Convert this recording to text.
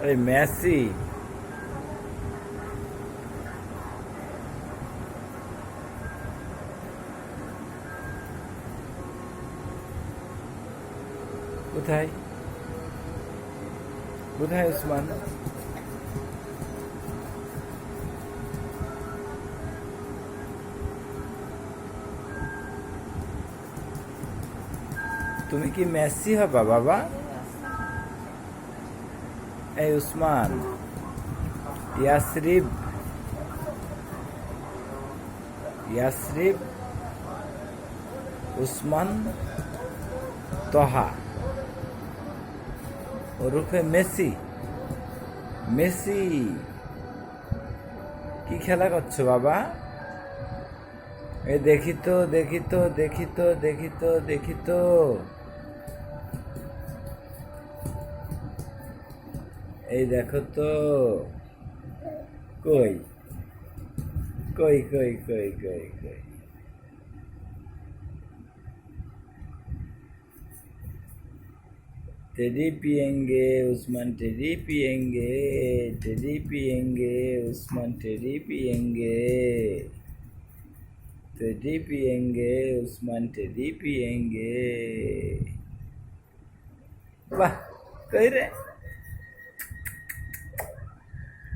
अरे मैसी কোথায় কোথায় উসমান? তুমি কি মেসি হবা বাবা? এই উসমান, ইয়াসরিব ইয়াসরিব উসমান তহা ওরফে মেসি। মেসি কি খেলা করছো বাবা? এই দেখি তো দেখি তো দেখি তো দেখি তো দেখি তো এই দেখো তো, কই কই কই কই কই কই टेडी पिएंगे उस्मान, टेडी पिएंगे, टेडी पिएंगे उस्मान, टेडी पिएंगे, टेडी पिएंगे उस्मान, टेडी पिएंगे। वाह कह रहे